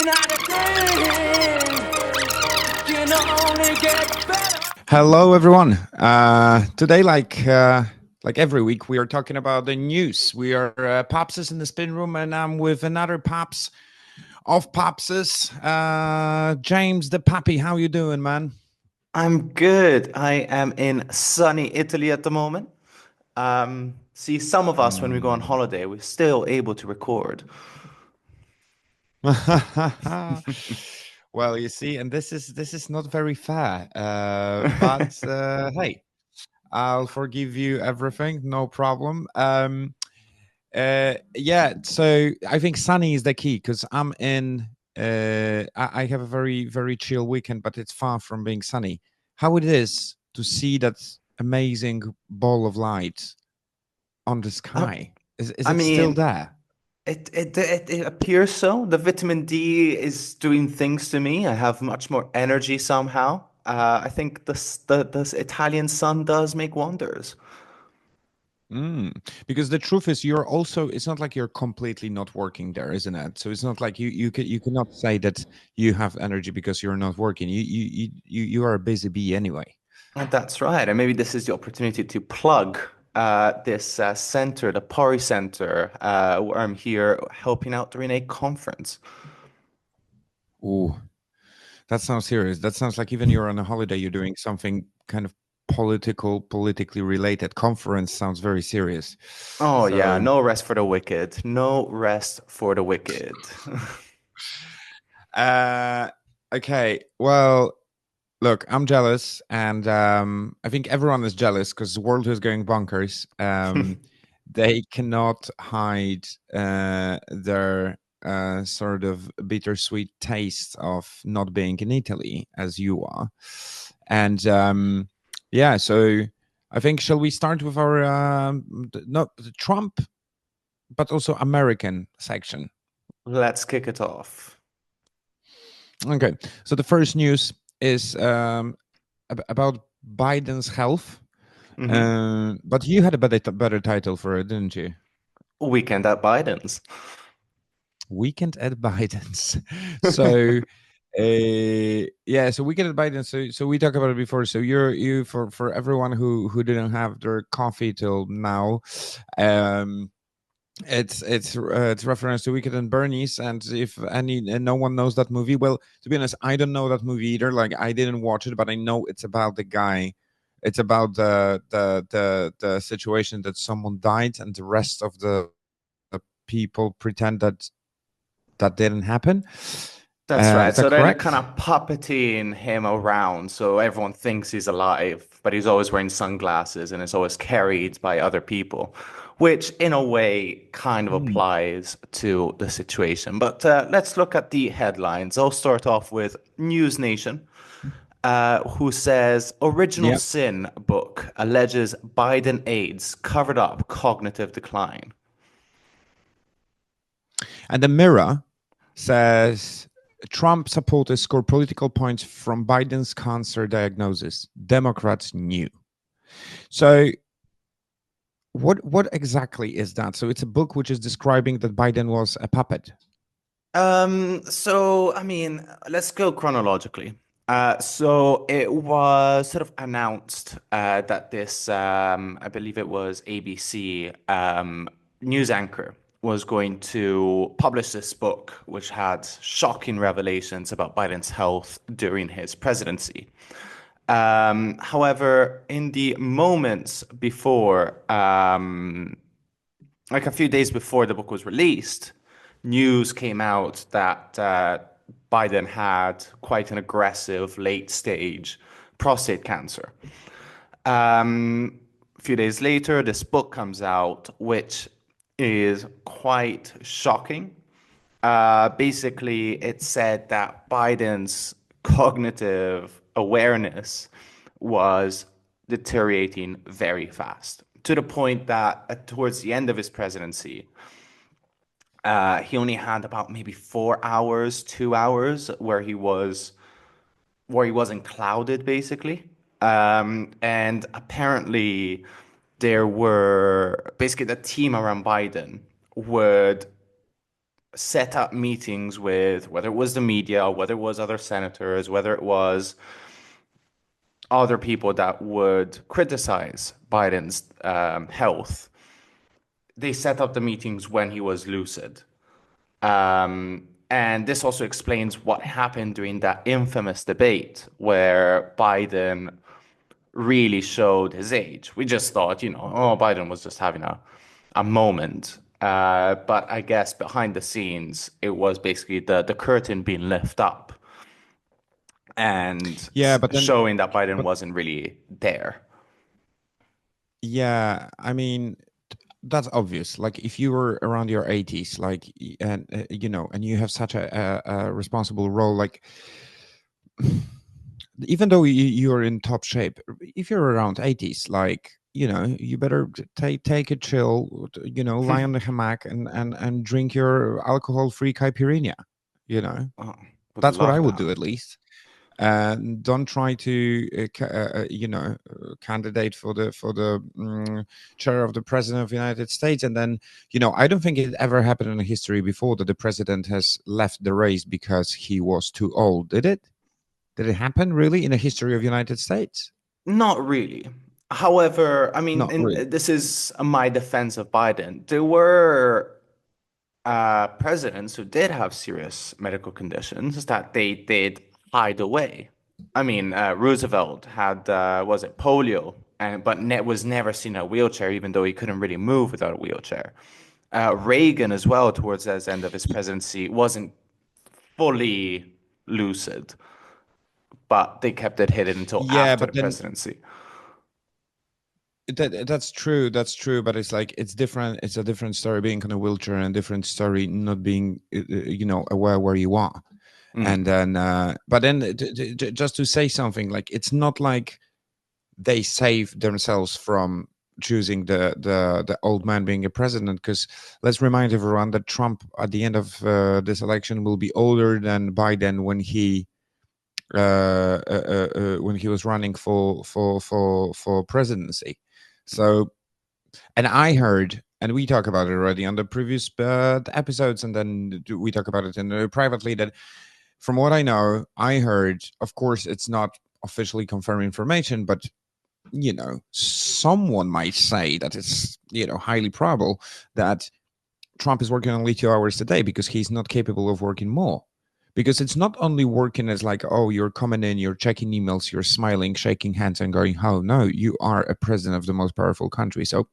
not a thing can only get better. Hello, everyone. Today, like every week, we are talking about the news. We are Papses in the spin room, and I'm with another Paps of Papses, James the Papi. How you doing, man? I'm good. I am in sunny Italy at the moment. See, some of us, when we go on holiday, we're still able to record. Well, you see, and this is not very fair. But hey, I'll forgive you everything, no problem. Yeah, so I think sunny is the key because I'm in. I have a very chill weekend, but it's far from being sunny. How it is to see that amazing ball of light on the Uh, sky? Is I it still mean, there? it appears so. The vitamin D is doing things to me. I have much more energy somehow. I think this Italian sun does make wonders. Mm. Because the truth is, you're also. It's not like you're completely not working there, isn't it? So it's not like you cannot say that you have energy because you're not working. You are a busy bee anyway. And that's right. And maybe this is the opportunity to plug this center, the Pori Center, where I'm here helping out during a conference. Ooh, that sounds serious. That sounds like even you're on a holiday, you're doing something kind of politically related. Conference sounds very serious. Oh, yeah, So, no rest for the wicked. No rest for the wicked. uh, okay. Well, look, I'm jealous, and I think everyone is jealous because the world is going bonkers. They cannot hide their sort of bittersweet taste of not being in Italy as you are. And yeah, so I think shall we start with our not the Trump, but also American section? Let's kick it off. Okay, so the first news is about Biden's health. Hmm. But you had a better title for it, didn't you? Weekend at Biden's. Weekend at Biden's. So yeah, so Weekend at Biden's. So we talked about it before. So you for everyone who didn't have their coffee till now, um it's reference to Weekend and Bernie's, and if any and no one knows that movie, well, to be honest, I don't know that movie either. Like, I didn't watch it, but I know it's about the guy. It's about the situation that someone died and the rest of the people pretend that that didn't happen. That's right. Is that So they're like kind correct? of puppeting him around, so everyone thinks he's alive, but he's always wearing sunglasses and is always carried by other people, which in a way kind of Mm. applies to the situation. But let's look at the headlines. I'll start off with News Nation, who says Original Yeah. Sin book alleges Biden aides covered up cognitive decline. And the Mirror says Trump supporters score political points from Biden's cancer diagnosis. Democrats knew. So what exactly is that? So it's a book which is describing that Biden was a puppet. So I mean, let's go chronologically. So it was sort of announced that this, I believe it was ABC news anchor was going to publish this book, which had shocking revelations about Biden's health during his presidency. However, in the moments before, like a few days before the book was released, news came out that Biden had quite an aggressive late stage prostate cancer. A few days later, this book comes out, which is quite shocking. Basically, it said that Biden's cognitive awareness was deteriorating very fast to the point that towards the end of his presidency, he only had about maybe 4 hours, 2 hours where he wasn't clouded basically. And apparently there were basically the team around Biden would set up meetings with whether it was the media, whether it was other senators, whether it was other people that would criticize Biden's health. They set up the meetings when he was lucid. And this also explains what happened during that infamous debate where Biden really showed his age. We just thought, oh, Biden was just having a moment. But I guess behind the scenes, it was basically the curtain being lifted up and Yeah, but then, showing that Biden but wasn't really there. yeah, I mean, that's obvious. Like if you were around your 80s, like, and and you have such a responsible role, like even though you're in top shape, if you're around 80s, like, you better take a chill, lie on the hammock and drink your alcohol-free caipirinha. you know Oh, would that's what I love would that. do, at least. And don't try to candidate for the chair of the president of the United States, and then I don't think it ever happened in history before that the president has left the race because he was too old. Did it happen really in the history of United States? Not really. However, I mean, Not really. this is my defense of Biden. There were presidents who did have serious medical conditions that they did hide away. I mean, Roosevelt had was it polio, and but ne was never seen in a wheelchair, even though he couldn't really move without a wheelchair. Reagan as well, towards the end of his presidency, wasn't fully lucid, but they kept it hidden until Yeah, after but the then presidency. that's true. That's true. But it's like it's different. It's a different story being in a wheelchair, and a different story not being, aware where you are. And Mm. then, but then, just to say something, like it's not like they save themselves from choosing the old man being a president, because let's remind everyone that Trump at the end of this election will be older than Biden when he was running for presidency. So, and I heard, and we talked about it already on the previous episodes, and then we talk about it privately, that from what I know, I heard, of course, it's not officially confirmed information, but someone might say that it's highly probable that Trump is working only 2 hours a day because he's not capable of working more. Because it's not only working as like, oh, you're coming in, you're checking emails, you're smiling, shaking hands, and going home. No, you are a president of the most powerful country. So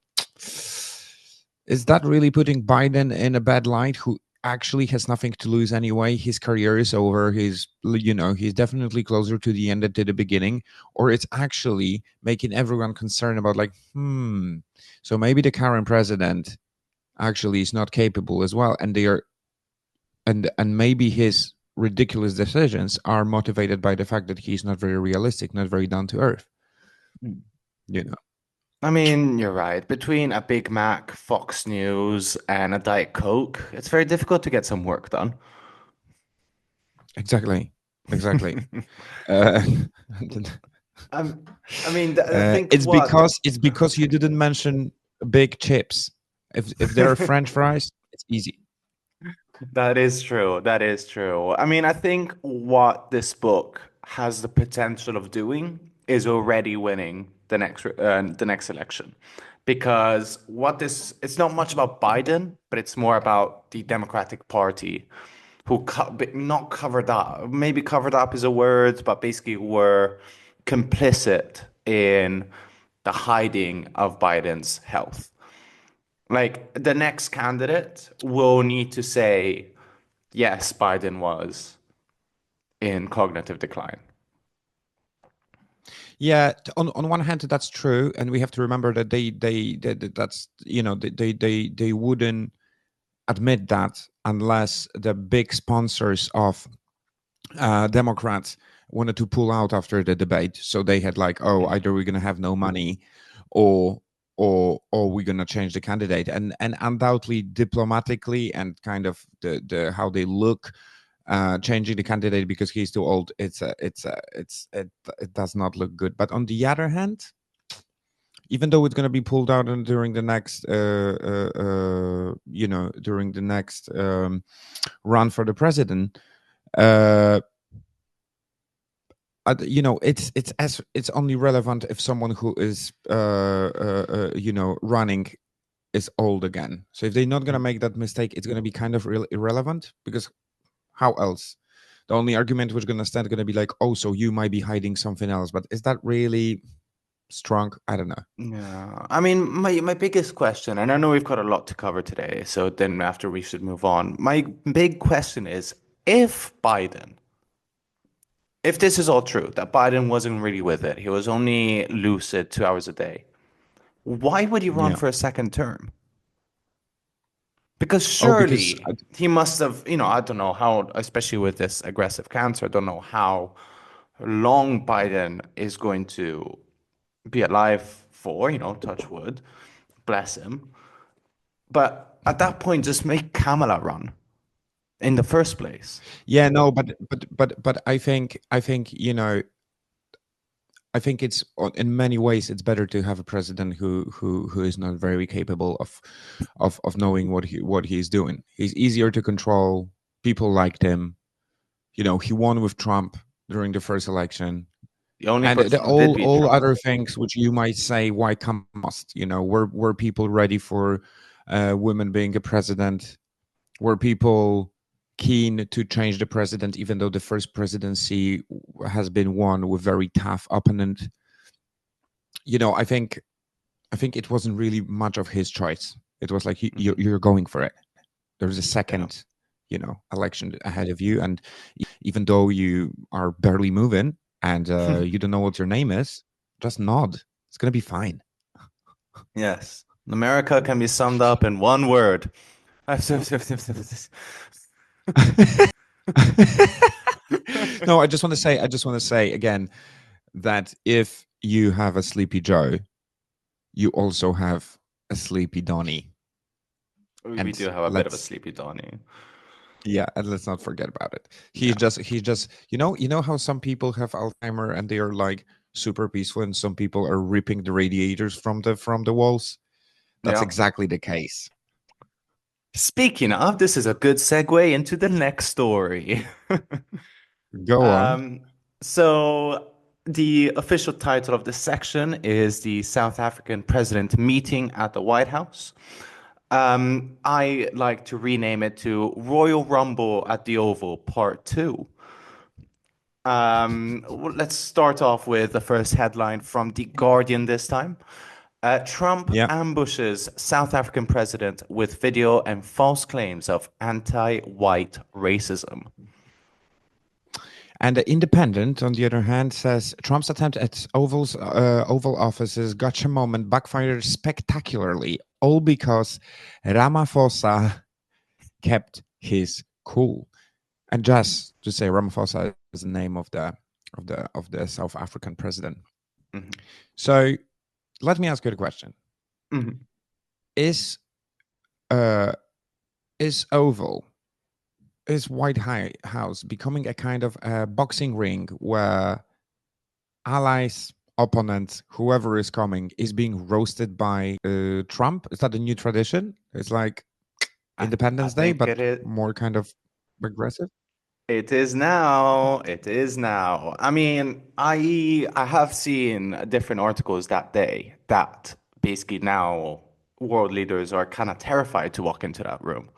is that really putting Biden in a bad light, who actually has nothing to lose anyway? His career is over. He's definitely closer to the end than to the beginning. Or it's actually making everyone concerned about, like, so maybe the current president actually is not capable as well, and they are, and maybe his ridiculous decisions are motivated by the fact that he's not very realistic, not very down to earth. Mm. You know I mean, you're right. Between a Big Mac, Fox News, and a Diet Coke, it's very difficult to get some work done. exactly, exactly. Uh, Um, I mean, I think it's what because you didn't mention big chips. If there are French fries, it's easy. that is true. That is true. I mean, I think what this book has the potential of doing is already winning the next election, because what this it's not much about Biden, but it's more about the Democratic Party, who not covered up, maybe covered up is a word, but basically were complicit in the hiding of Biden's health. Like the next candidate will need to say, yes, Biden was in cognitive decline. Yeah, on one hand, that's true, and we have to remember that that's they wouldn't admit that unless the big sponsors of Democrats wanted to pull out after the debate. So they had like, oh, either we're gonna have no money, or or we're gonna change the candidate. And undoubtedly, diplomatically, and kind of the how they look, changing the candidate because he's too old, it does not look good. But on the other hand, even though it's going to be pulled out during the next, during the next run for the president. Uh, it's only relevant if someone who is running is old again. So if they're not going to make that mistake, it's going to be kind of irrelevant, because how else? The only argument which going to stand going to be like, oh, so you might be hiding something else. But is that really strong? I don't know. Yeah, I mean, my biggest question, and I know we've got a lot to cover today, so then after we should move on. My big question is, if Biden, if this is all true, that Biden wasn't really with it, he was only lucid 2 hours a day, why would he run Yeah. for a second term? Because Oh, because surely he must have, I don't know how, especially with this aggressive cancer, I don't know how long Biden is going to be alive for, touch wood, bless him. But at that point, just make Kamala run in the first place. yeah, no, but I think I think it's in many ways it's better to have a president who is not very capable of knowing what he's doing. He's easier to control. People liked him. He won with Trump during the first election. The only And person who did beat all Trump. other things which you might say, why come must? Were people ready for women being a president? Were people keen to change the president, even though the first presidency has been won with very tough opponent? I think it wasn't really much of his choice. It was like you're going for it. There's a Yeah. second, election ahead of you, and even though you are barely moving and you don't know what your name is, just nod. It's gonna be fine. Yes. America can be summed up in one word. No, I just want to say again that if you have a sleepy Joe, you also have a sleepy Donnie. We do And have a bit of a sleepy Donnie. let's not forget about it. Yeah. He's just you know how some people have Alzheimer and they are like super peaceful, and some people are ripping the radiators from the walls. That's Yeah. exactly the case. Speaking of, this is a good segue into the next story. Go on. Um, so the official title of this section is the South African president meeting at the White House. I like to rename it to Royal Rumble at the Oval Part 2. Let's start off with the first headline from The Guardian this time. Trump Yeah. ambushes South African president with video and false claims of anti-white racism. And the Independent, on the other hand, says Trump's attempt at Oval Office's gotcha moment backfired spectacularly, all because Ramaphosa kept his cool. And just to say, Ramaphosa is the name of the South African president. Mhm. So let me ask you a question: Mhm. Is uh is Oval is White House becoming a kind of a boxing ring where allies, opponents, whoever is coming is being roasted by Trump? Is that a new tradition? It's like I Independence Day, think but it is. more kind of aggressive. It is now. It is now. I mean, I have seen different articles that day that basically now world leaders are kind of terrified to walk into that room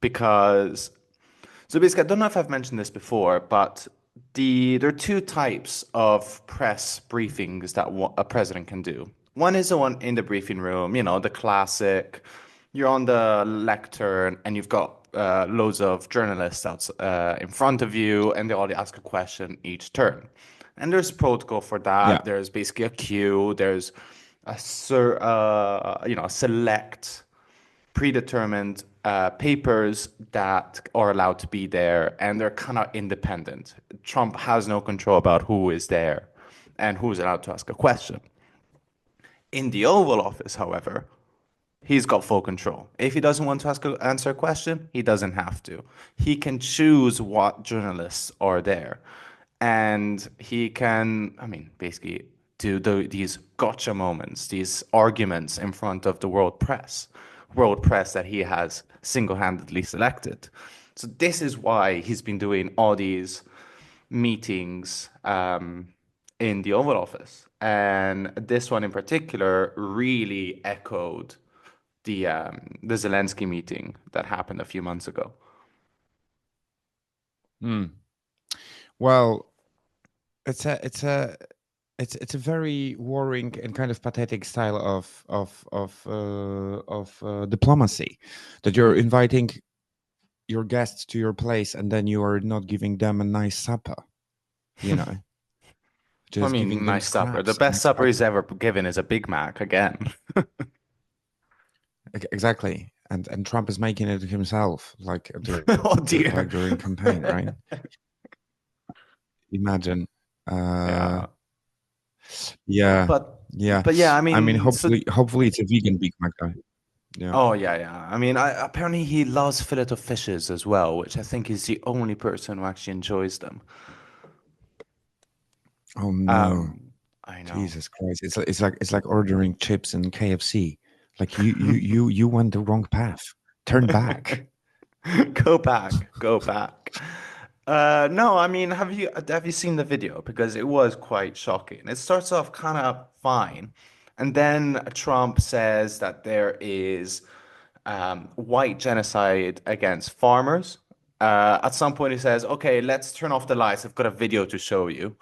because so basically I don't know if I've mentioned this before, but there are two types of press briefings that a president can do. One is the one in the briefing room, the classic. You're on the lectern and you've got loads of journalists out in front of you, and they all ask a question each turn. And there's protocol for Yeah. that. There's basically a queue. There's a select predetermined papers that are allowed to be there, and they're kind of independent. Trump has no control about who is there and who's allowed to ask a question. In the Oval Office, however, he's got full control. If he doesn't want to answer a question, he doesn't have to. He can choose what journalists are there. And he can, I mean, basically, do these gotcha moments, these arguments in front of the world press that he has single-handedly selected. So this is why he's been doing all these meetings in the Oval Office. And this one in particular really echoed the Zelensky meeting that happened a few months ago. Well, it's a very worrying and kind of pathetic style of diplomacy, that you're inviting your guests to your place and then you are not giving them a nice supper, you know, I just giving mean, them nice supper. The scraps and best supper he's ever given is a Big Mac again. exactly. And Trump is making it himself, Oh dear. like during campaign, right? Imagine. Yeah. Yeah, But yeah. yeah, I I mean, mean, so hopefully it's a vegan Big Mac guy. Yeah. oh yeah, yeah. I mean, apparently he loves fillet of fishes as well, which I think is the only person who actually enjoys them. Oh no, Um, I know. Jesus Christ! It's like ordering chips in KFC. Like you went the wrong path. Turn back. Go back, go back. No, I mean, have you seen the video? Because it was quite shocking. It starts off kind of fine, and then Trump says that there is white genocide against farmers. At some point, he says, "Okay, let's turn off the lights. I've got a video to show you."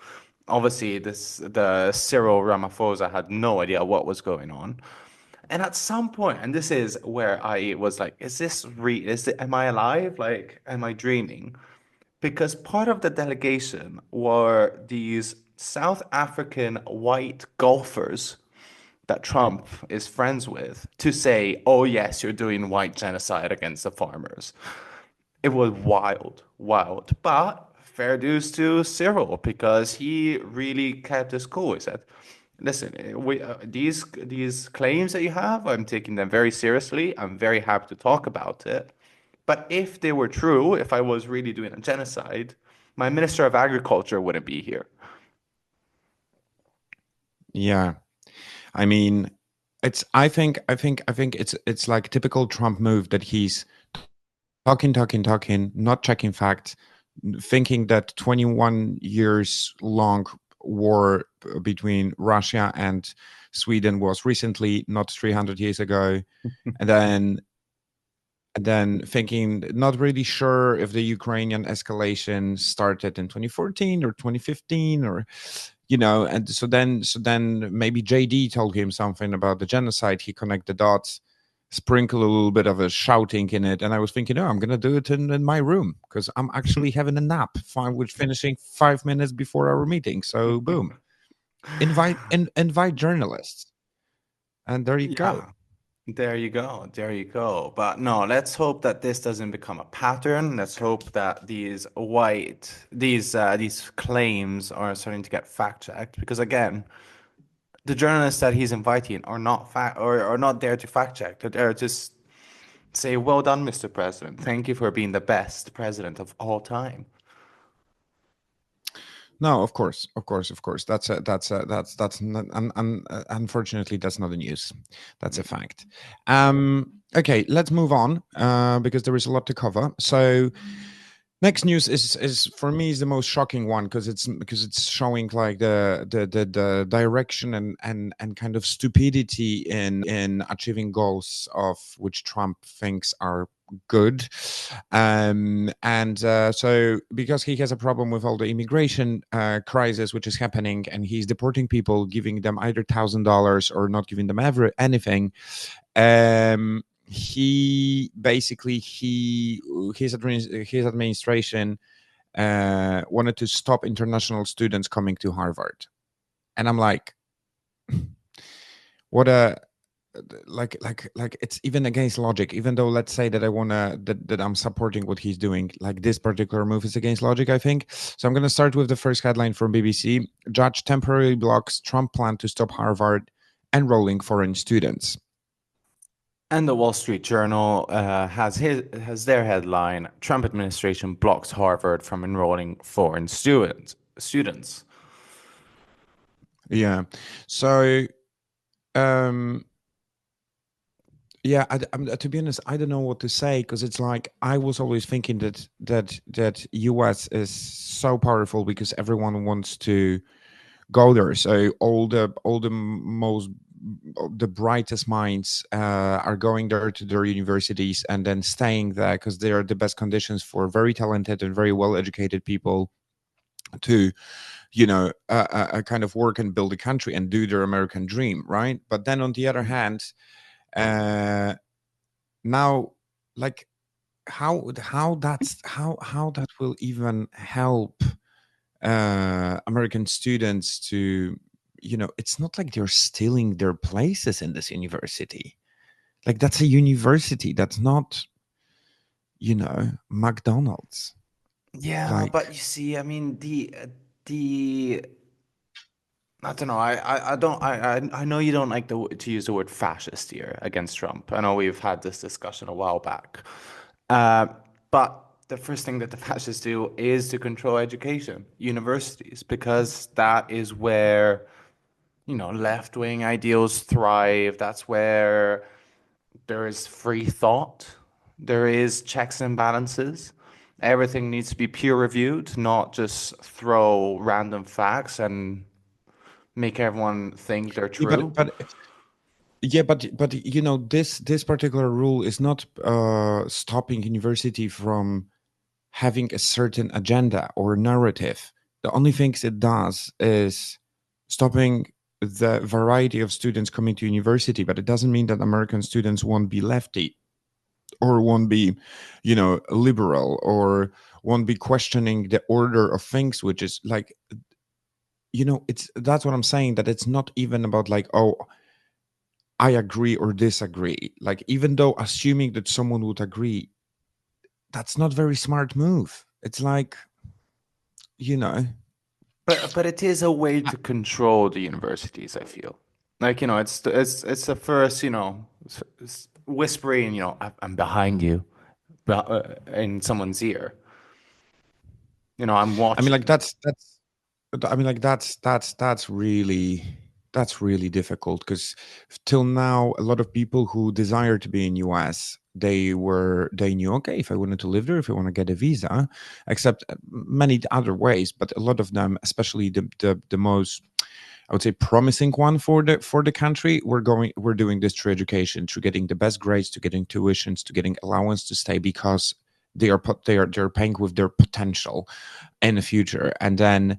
Obviously, the Cyril Ramaphosa had no idea what was going on. And at some point, and this is where I was like, is this real? Am I alive? Like, am I dreaming? Because part of the delegation were these South African white golfers that Trump is friends with to say, oh, yes, you're doing white genocide against the farmers. It was wild, wild. But fair dues to Cyril because he really kept his cool. He said, listen, these claims that you have, I'm taking them very seriously. I'm very happy to talk about it. But if they were true, if I was really doing a genocide, my Minister of Agriculture wouldn't be here. Yeah. I mean, I think it's like typical Trump move that he's talking, not checking facts, thinking that 21 years long war between Russia and Sweden was recently, not 300 years ago, and then thinking not really sure if the Ukrainian escalation started in 2014 or 2015 or and so then maybe JD told him something about the genocide. He connected the dots, sprinkle a little bit of a shouting in it, and I was thinking, oh, I'm gonna do it in my room because I'm actually having a nap, which finishing 5 minutes before our meeting. So boom, invite journalists, and there you go. Yeah, there you go. There you go. But no, let's hope that this doesn't become a pattern. Let's hope that these claims are starting to get fact checked because again, the journalists that he's inviting are not are not there to fact check. They're there to say, "Well done, Mr. President. Thank you for being the best president of all time." No, of course. That's not, unfortunately that's not the news. That's a fact. Okay, let's move on because there is a lot to cover. So next news is for me is the most shocking one because it's showing like the direction and kind of stupidity in achieving goals of which Trump thinks are good. So because he has a problem with all the immigration crisis which is happening, and he's deporting people, giving them either $1,000 or not giving them ever anything. He basically his administration wanted to stop international students coming to Harvard, and I'm like, what a like it's even against logic. Even though let's say that that I'm supporting what he's doing, like this particular move is against logic, I think. So I'm going to start with the first headline from BBC. Judge temporarily blocks Trump plan to stop Harvard enrolling foreign students. And the Wall Street Journal has their headline: Trump administration blocks Harvard from enrolling foreign students. Yeah. So, um, yeah, to be honest, I don't know what to say because it's like I was always thinking that US is so powerful because everyone wants to go there. So all the most the brightest minds are going there to their universities and then staying there because they are the best conditions for very talented and very well educated people to kind of work and build a country and do their American dream, right? But then on the other hand, uh, now, like, how that will even help American students to, it's not like they're stealing their places in this university. Like, that's a university. That's not, McDonald's. Yeah, but Like, you see, I mean, the I don't know. I don't. I know you don't like to use the word fascist here against Trump. I know we've had this discussion a while back. Uh, but the first thing that the fascists do is to control education, universities, because that is where, left-wing ideals thrive. That's where there is free thought. There is checks and balances. Everything needs to be peer reviewed, not just throw random facts and make everyone think they're yeah, true. this particular rule is not stopping university from having a certain agenda or narrative. The only things it does is stopping the variety of students coming to university, but it doesn't mean that American students won't be lefty or won't be, liberal or won't be questioning the order of things, which is like, it's that's what I'm saying, that it's not even about like, oh, I agree or disagree. Like, even though assuming that someone would agree, that's not very smart move. It's like, you know, But it is a way to control the universities, I feel. Like, it's the first, whispering, I'm behind you, in someone's ear. I'm I mean, like watching. that's I mean, like that's really difficult because till now, a lot of people who desire to be in US, they knew, okay, if I wanted to live there, if I want to get a visa, except many other ways, but a lot of them, especially the most, I would say, promising one for the country, we're doing this through education, through getting the best grades, to getting tuitions, to getting allowance to stay because they're paying with their potential in the future. And then,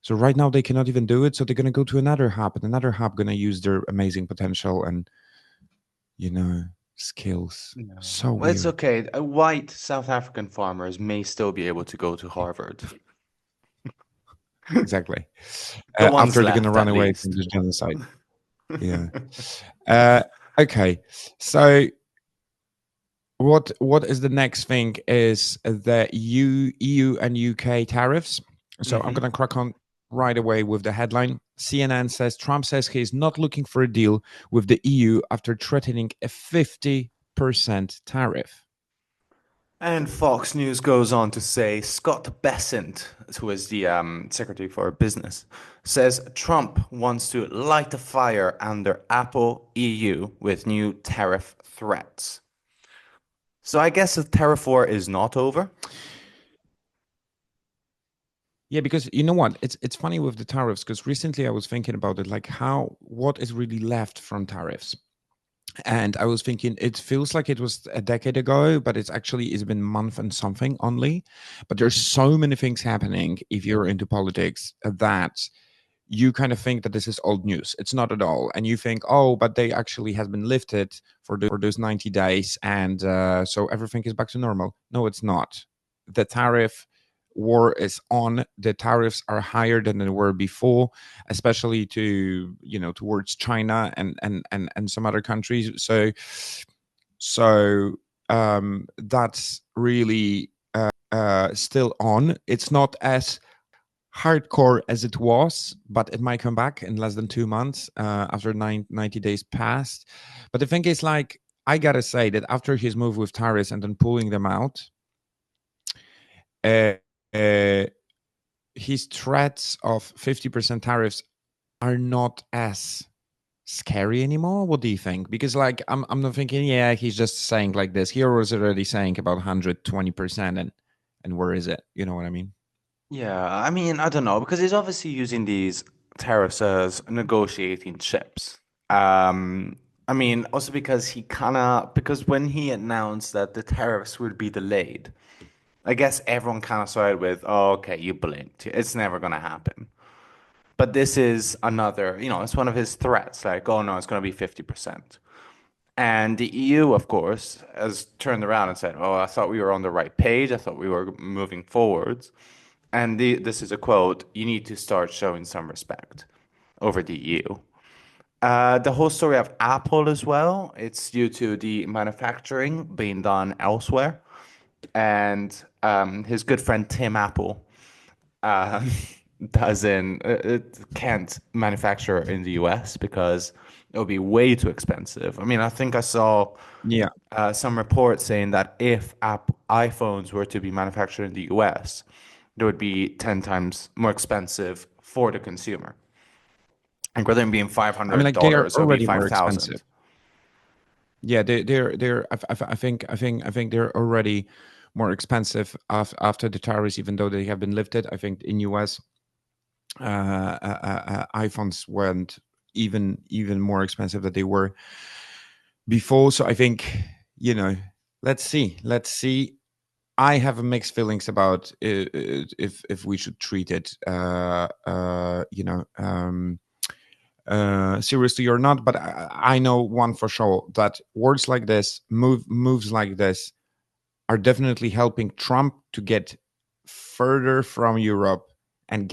so right now they cannot even do it, so they're going to go to another hub, and another hub going to use their amazing potential and, you know skills. No. So Well, it's weird. okay. White South African farmers may still be able to go to Harvard. Exactly. The ones After they're going to left, run at away from least. this genocide. Yeah. uh, okay, so what is the next thing is the EU and UK tariffs. So I'm Hmm. going to crack on right away with the headline. CNN says Trump says he is not looking for a deal with the EU after threatening a 50% tariff. And Fox News goes on to say Scott Bessent, who is the Secretary for Business, says Trump wants to light a fire under Apple EU with new tariff threats. So I guess the tariff war is not over. Yeah, because you know what? It's funny with the tariffs because recently I was thinking about it, like what is really left from tariffs. And I was thinking, it feels like it was a decade ago, but it's been a month and something only. But there's so many things happening if you're into politics that you kind of think that this is old news. It's not at all. And you think, oh, but they actually has been lifted for those 90 days. And so everything is back to normal. No, it's not. The tariff war is on. The tariffs are higher than they were before, especially towards China and some other countries. So that's really still on. It's not as hardcore as it was, but it might come back in less than 2 months after 90 days passed. But the thing is, like, I gotta say that after his move with tariffs and then pulling them out, uh, uh, his threats of 50% tariffs are not as scary anymore? What do you think? Because like I'm not thinking, yeah, he's just saying like this. He was already saying about 120%, and where is it? You know what I mean? Yeah, I mean, I don't know, because he's obviously using these tariffs as negotiating chips. I mean, also because because when he announced that the tariffs would be delayed, I guess everyone kind of started with, oh, okay, you blinked. It's never going to happen. But this is another, it's one of his threats, like, oh no, it's going to be 50%. And the EU, of course, has turned around and said, oh, I thought we were on the right page. I thought we were moving forwards. And this is a quote, you need to start showing some respect over the EU. The whole story of Apple as well, it's due to the manufacturing being done elsewhere. And his good friend Tim Apple uh, can't manufacture in the US because it would be way too expensive. I mean, I think I saw Yeah. some reports saying that if iPhones were to be manufactured in the US, they would be 10 times more expensive for the consumer. And rather than being I mean, like they are $500, it'll be already more expensive. 5,000. Yeah, they're. I think they're already more expensive after the tariffs, even though they have been lifted. I think in US, iPhones went even more expensive than they were before. So I think, let's see. I have mixed feelings about if we should treat it, seriously or not. But I know one for sure, that words like this, moves like this, are definitely helping Trump to get further from Europe and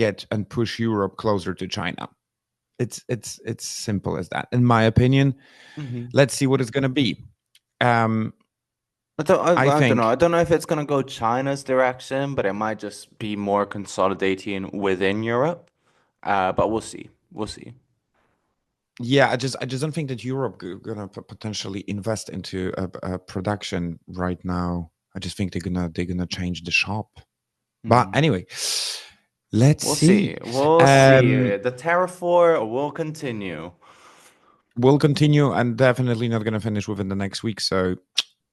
push Europe closer to China. It's simple as that, in my opinion. Mhm. Let's see what it's going to be. Um, I I don't know. think, I don't know if it's going to go China's direction, but it might just be more consolidating within Europe. But we'll see. We'll see. yeah, I just don't think that Europe gonna potentially invest into a production right now. I just think they're gonna change the shop. But Mhm. anyway, let's We'll see. see. We'll Um, see. The Terra war will continue. we'll continue, and definitely not gonna finish within the next week. So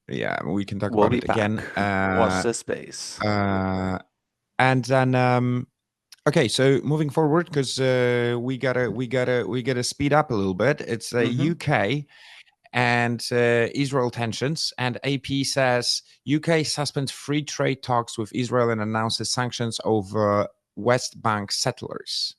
yeah, we can talk We'll about be it again. back. Watch this space. Uh, and then okay, so moving forward, because we gotta speed up a little bit. It's Hmm. UK and Israel tensions, and AP says UK suspends free trade talks with Israel and announces sanctions over West Bank settlers.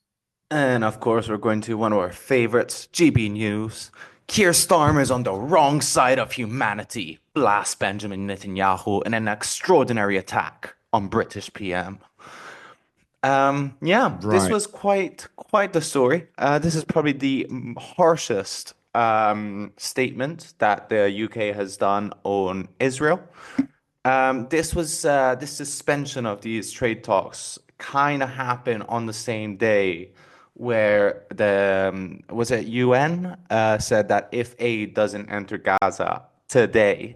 And of course, we're going to one of our favorites, GB News. Keir Starmer is on the wrong side of humanity. Blast Benjamin Netanyahu in an extraordinary attack on British PM. Yeah, this Right. was quite the story. This is probably the harshest statement that the UK has done on Israel. This suspension of these trade talks kind of happened on the same day where the was it UN said that if aid doesn't enter Gaza today,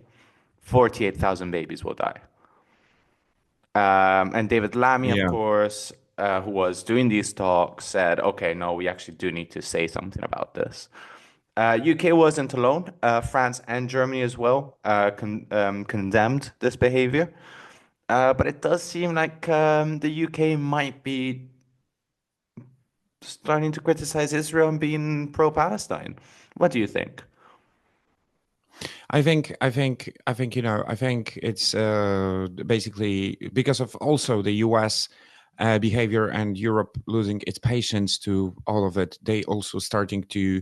48,000 babies will die. And David Lammy, of Yeah. course, who was doing these talks, said, okay, no, we actually do need to say something about this. UK wasn't alone. France and Germany as well condemned this behavior. But it does seem like the UK might be starting to criticize Israel and being pro-Palestine. What do you think? I think it's basically because of also the US behavior and Europe losing its patience to all of it. They also starting to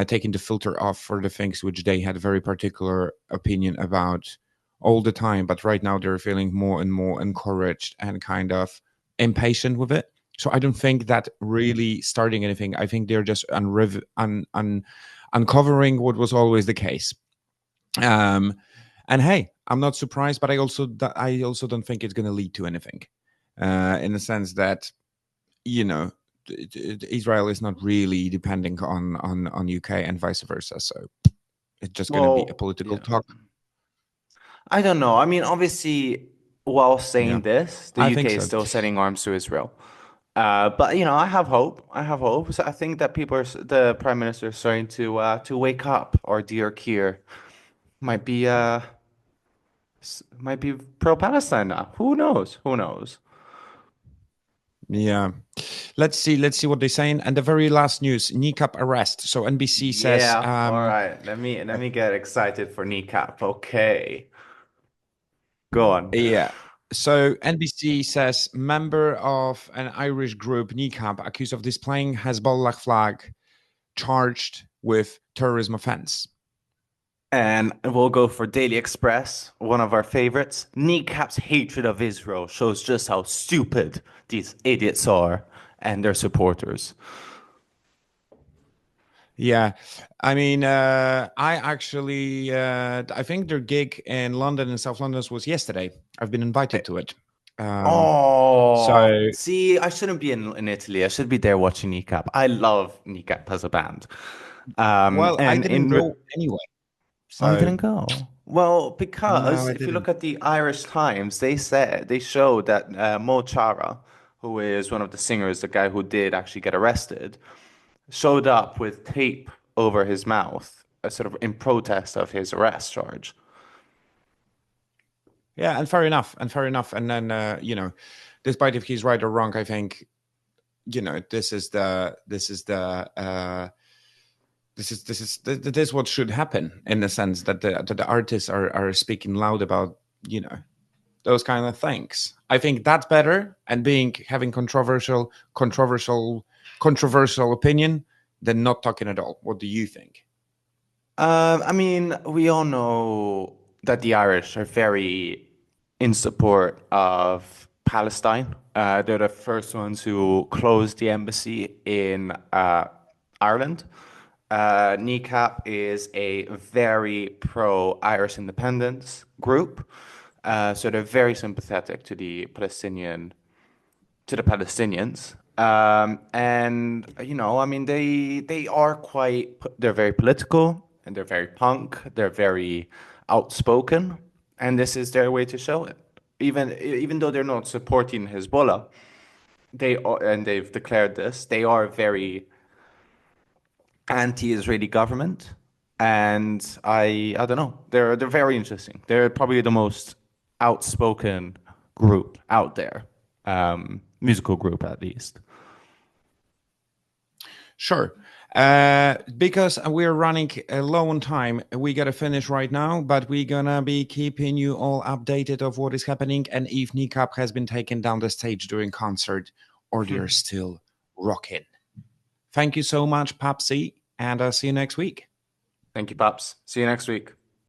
taking the filter off for the things which they had a very particular opinion about all the time. But right now they're feeling more and more encouraged and kind of impatient with it. So I don't think that really starting anything. I think they're just uncovering what was always the case. um and hey, I'm not surprised, but I also don't think it's going to lead to anything, in the sense that, you know Israel is not really depending on UK and vice versa, so it's just going to be a Well, political yeah. talk. I don't know. I mean, obviously, while Yeah, saying this, the I UK think is so. still sending arms to Israel. But I have hope. I have hope. So I think that the prime minister is starting to wake up. Our dear Keir might be might be pro-Palestine now. Who knows? Who knows? Yeah. Let's see what they're saying. And the very last news, kneecap arrest. So NBC says, Yeah. All right. Let me get excited for kneecap. Okay. Go on. yeah. So NBC says member of an Irish group, kneecap, accused of displaying Hezbollah flag, charged with terrorism offense. And we'll go for Daily Express, one of our favorites. Kneecap's hatred of Israel shows just how stupid these idiots are and their supporters. Yeah, I mean, I think their gig in London and South London was yesterday. I've been invited to it. Oh, So, see, I shouldn't be in Italy. I should be there watching Kneecap. I love Kneecap as a band. well, I And didn't go anyway. Oh, you So, didn't go? Well, no, because I if you look didn't. at the Irish Times, they showed that Mo Chara, who is one of the singers, the guy who did actually get arrested, showed up with tape over his mouth, sort of in protest of his arrest charge. Yeah, and fair enough, And then, despite if he's right or wrong, I think, this is what should happen, in the sense that the artists are speaking loud about, those kind of things. I think that's better, and having controversial opinion than not talking at all. What do you think? I mean, we all know that the Irish are very in support of Palestine. They're the first ones who closed the embassy in Ireland. NECAP is a very pro-Irish independence group, so they're very sympathetic to the Palestinians. And I mean, they're very political and they're very punk. They're very outspoken, and this is their way to show it. Even though they're not supporting Hezbollah, and they've declared this, they are very anti-Israeli government, and I don't know. They're very interesting. They're probably the most outspoken group out there, musical group at least. Sure. Because we're running low on time, we got to finish right now, but we're going to be keeping you all updated of what is happening and if Kneecap has been taken down the stage during concert or they're still rocking. Thank you so much, Papsi, and I'll see you next week. Thank you, Paps. See you next week.